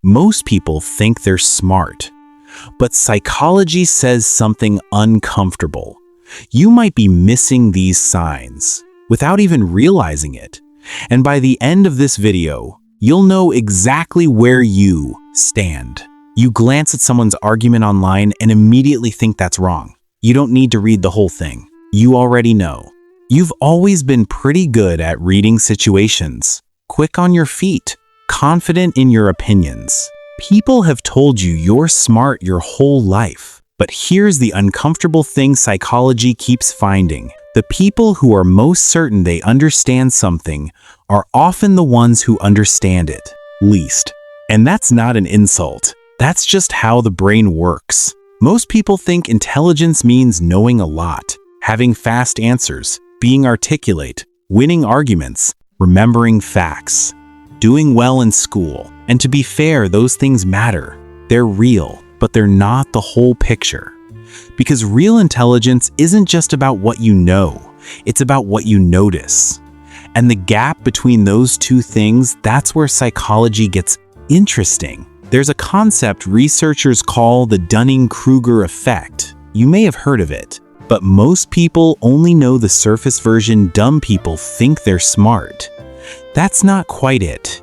Most people think they're smart, but psychology says something uncomfortable. You might be missing these signs without even realizing it. And by the end of this video, you'll know exactly where you stand. You glance at someone's argument online and immediately think that's wrong. You don't need to read the whole thing. You already know. You've always been pretty good at reading situations, quick on your feet, confident in your opinions. People have told you you're smart your whole life. But here's the uncomfortable thing psychology keeps finding. The people who are most certain they understand something are often the ones who understand it least. And that's not an insult. That's just how the brain works. Most people think intelligence means knowing a lot, having fast answers, being articulate, winning arguments, remembering facts, doing well in school. And to be fair, those things matter. They're real, but they're not the whole picture. Because real intelligence isn't just about what you know, it's about what you notice. And the gap between those two things, that's where psychology gets interesting. There's a concept researchers call the Dunning-Kruger effect. You may have heard of it, but most people only know the surface version. Dumb people think they're smart. That's not quite it.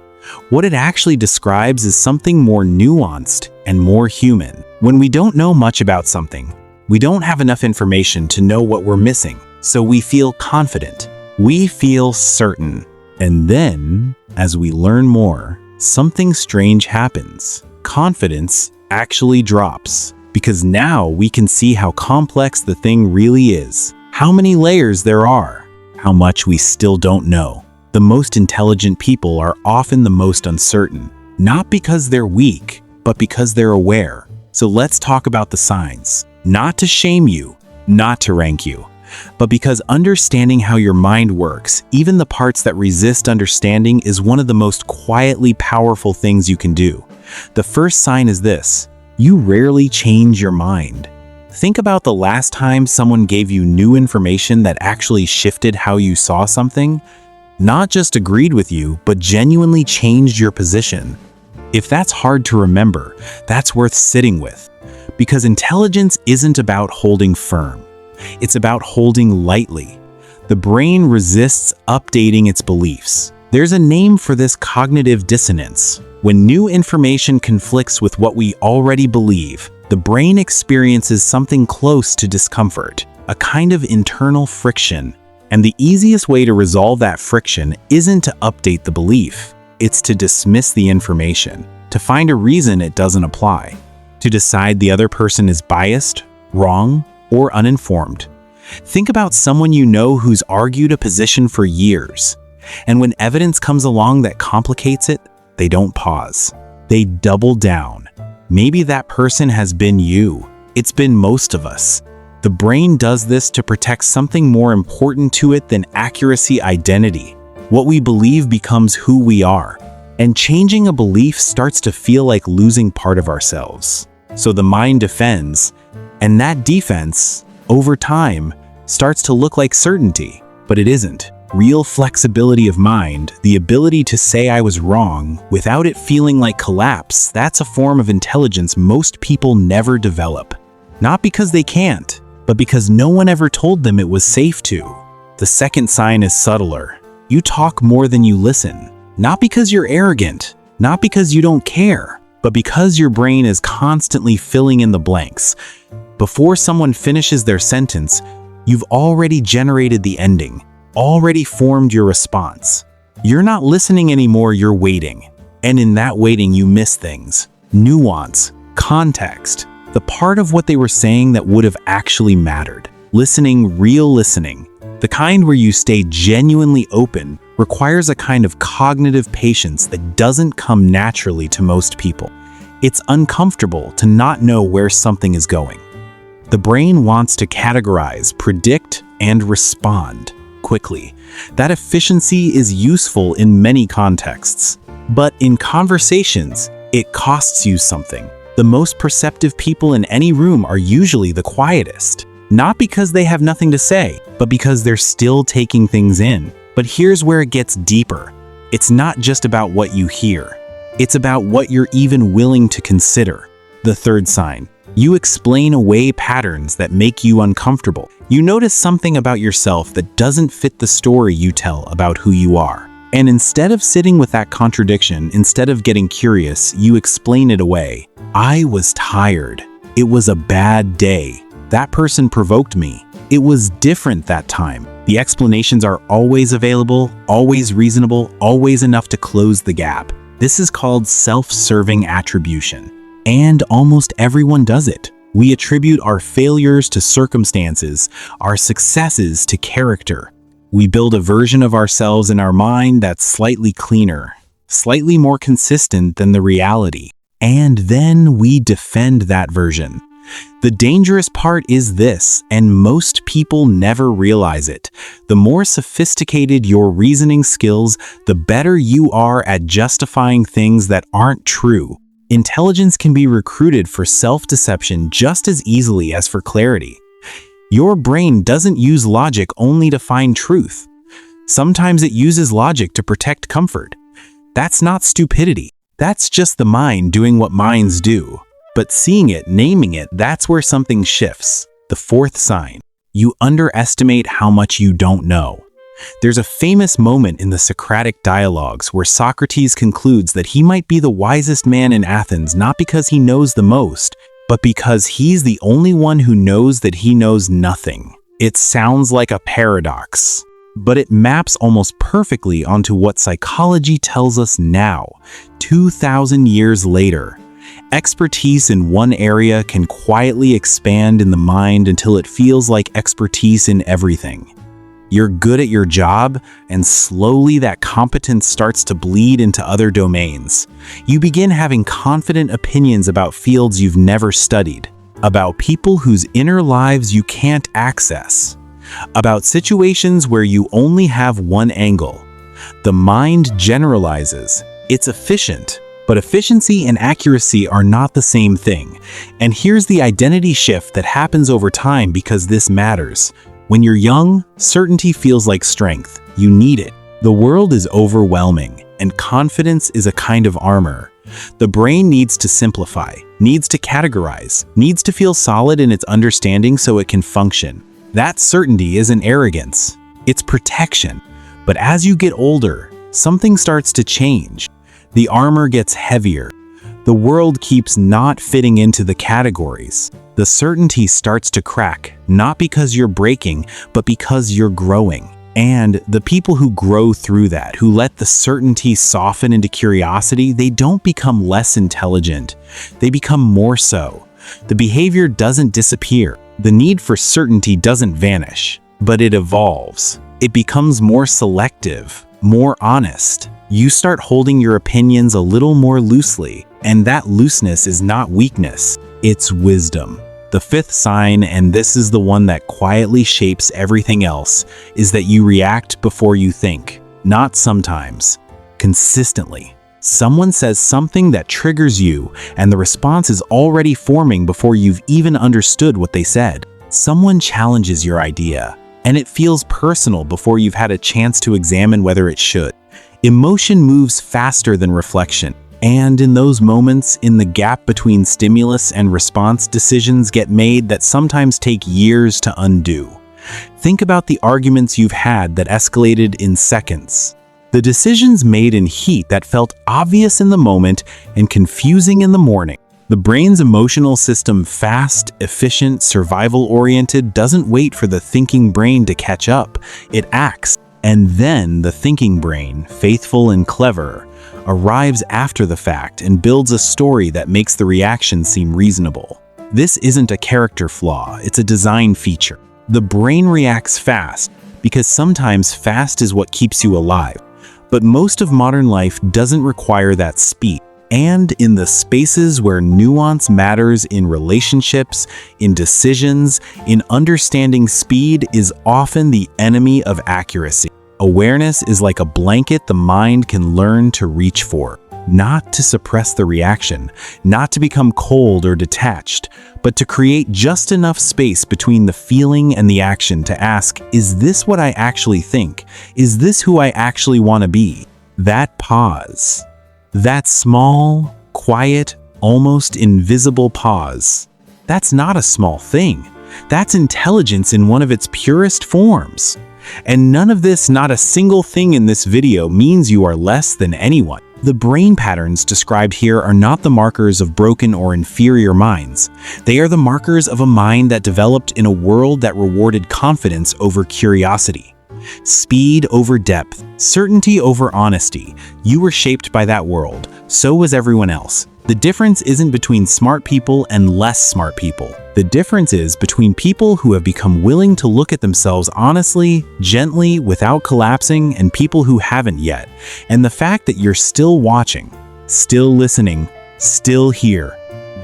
What it actually describes is something more nuanced and more human. When we don't know much about something, we don't have enough information to know what we're missing, so we feel confident. We feel certain. And then, as we learn more, something strange happens. Confidence actually drops, because now we can see how complex the thing really is, how many layers there are, how much we still don't know. The most intelligent people are often the most uncertain, not because they're weak, but because they're aware. So let's talk about the signs. Not to shame you, not to rank you, but because understanding how your mind works, even the parts that resist understanding, is one of the most quietly powerful things you can do. The first sign is this: you rarely change your mind. Think about the last time someone gave you new information that actually shifted how you saw something. Not just agreed with you, but genuinely changed your position. If that's hard to remember, that's worth sitting with. Because intelligence isn't about holding firm. It's about holding lightly. The brain resists updating its beliefs. There's a name for this: cognitive dissonance. When new information conflicts with what we already believe, the brain experiences something close to discomfort, a kind of internal friction. And the easiest way to resolve that friction isn't to update the belief. It's to dismiss the information, to find a reason it doesn't apply, to decide the other person is biased, wrong, or uninformed. Think about someone you know who's argued a position for years, and when evidence comes along that complicates it, they don't pause. They double down. Maybe that person has been you. It's been most of us. The brain does this to protect something more important to it than accuracy: identity. What we believe becomes who we are, and changing a belief starts to feel like losing part of ourselves. So the mind defends, and that defense, over time, starts to look like certainty, but it isn't. Real flexibility of mind, the ability to say I was wrong without it feeling like collapse, that's a form of intelligence most people never develop. Not because they can't, but because no one ever told them it was safe to. The second sign is subtler. You talk more than you listen. Not because you're arrogant, not because you don't care, but because your brain is constantly filling in the blanks. Before someone finishes their sentence, you've already generated the ending, already formed your response. You're not listening anymore, you're waiting. And in that waiting, you miss things. Nuance, context, the part of what they were saying that would have actually mattered. Listening, real listening, the kind where you stay genuinely open, requires a kind of cognitive patience that doesn't come naturally to most people. It's uncomfortable to not know where something is going. The brain wants to categorize, predict, and respond quickly. That efficiency is useful in many contexts, but in conversations, it costs you something. The most perceptive people in any room are usually the quietest, not because they have nothing to say, but because they're still taking things in. But here's where it gets deeper. It's not just about what you hear. It's about what you're even willing to consider. The third sign. You explain away patterns that make you uncomfortable. You notice something about yourself that doesn't fit the story you tell about who you are. And instead of sitting with that contradiction, instead of getting curious, you explain it away. I was tired. It was a bad day. That person provoked me. It was different that time. The explanations are always available, always reasonable, always enough to close the gap. This is called self-serving attribution. And almost everyone does it. We attribute our failures to circumstances, our successes to character. We build a version of ourselves in our mind that's slightly cleaner, slightly more consistent than the reality. And then we defend that version. The dangerous part is this, and most people never realize it. The more sophisticated your reasoning skills, the better you are at justifying things that aren't true. Intelligence can be recruited for self-deception just as easily as for clarity. Your brain doesn't use logic only to find truth. Sometimes it uses logic to protect comfort. That's not stupidity. That's just the mind doing what minds do. But seeing it, naming it, that's where something shifts. The fourth sign. You underestimate how much you don't know. There's a famous moment in the Socratic dialogues where Socrates concludes that he might be the wisest man in Athens not because he knows the most, but because he's the only one who knows that he knows nothing. It sounds like a paradox, but it maps almost perfectly onto what psychology tells us now, 2,000 years later. Expertise in one area can quietly expand in the mind until it feels like expertise in everything. You're good at your job, and slowly that competence starts to bleed into other domains. You begin having confident opinions about fields you've never studied, about people whose inner lives you can't access, about situations where you only have one angle. The mind generalizes. It's efficient, but efficiency and accuracy are not the same thing. And here's the identity shift that happens over time because this matters. When you're young, certainty feels like strength. You need it. The world is overwhelming, and confidence is a kind of armor. The brain needs to simplify, needs to categorize, needs to feel solid in its understanding so it can function. That certainty isn't arrogance, it's protection. But as you get older, something starts to change. The armor gets heavier. The world keeps not fitting into the categories. The certainty starts to crack, not because you're breaking, but because you're growing. And the people who grow through that, who let the certainty soften into curiosity, they don't become less intelligent. They become more so. The behavior doesn't disappear. The need for certainty doesn't vanish, but it evolves. It becomes more selective, more honest. You start holding your opinions a little more loosely, and that looseness is not weakness, it's wisdom. The fifth sign, and this is the one that quietly shapes everything else, is that you react before you think. Not sometimes, consistently. Someone says something that triggers you, and the response is already forming before you've even understood what they said. Someone challenges your idea, and it feels personal before you've had a chance to examine whether it should. Emotion moves faster than reflection. And in those moments, in the gap between stimulus and response, decisions get made that sometimes take years to undo. Think about the arguments you've had that escalated in seconds. The decisions made in heat that felt obvious in the moment and confusing in the morning. The brain's emotional system, fast, efficient, survival-oriented, doesn't wait for the thinking brain to catch up. It acts. And then the thinking brain, faithful and clever, arrives after the fact and builds a story that makes the reaction seem reasonable. This isn't a character flaw, it's a design feature. The brain reacts fast because sometimes fast is what keeps you alive. But most of modern life doesn't require that speed. And in the spaces where nuance matters, in relationships, in decisions, in understanding, speed is often the enemy of accuracy. Awareness is like a blanket the mind can learn to reach for, not to suppress the reaction, not to become cold or detached, but to create just enough space between the feeling and the action to ask, is this what I actually think? Is this who I actually want to be? That pause. That small, quiet, almost invisible pause. That's not a small thing. That's intelligence in one of its purest forms. And none of this, not a single thing in this video, means you are less than anyone. The brain patterns described here are not the markers of broken or inferior minds. They are the markers of a mind that developed in a world that rewarded confidence over curiosity, speed over depth, certainty over honesty. You were shaped by that world. So was everyone else. The difference isn't between smart people and less smart people. The difference is between people who have become willing to look at themselves honestly, gently, without collapsing, and people who haven't yet. And the fact that you're still watching, still listening, still here,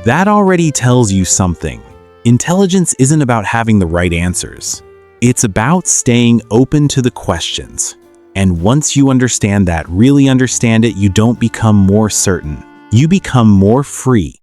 that already tells you something. Intelligence isn't about having the right answers. It's about staying open to the questions. And once you understand that, really understand it, you don't become more certain. You become more free.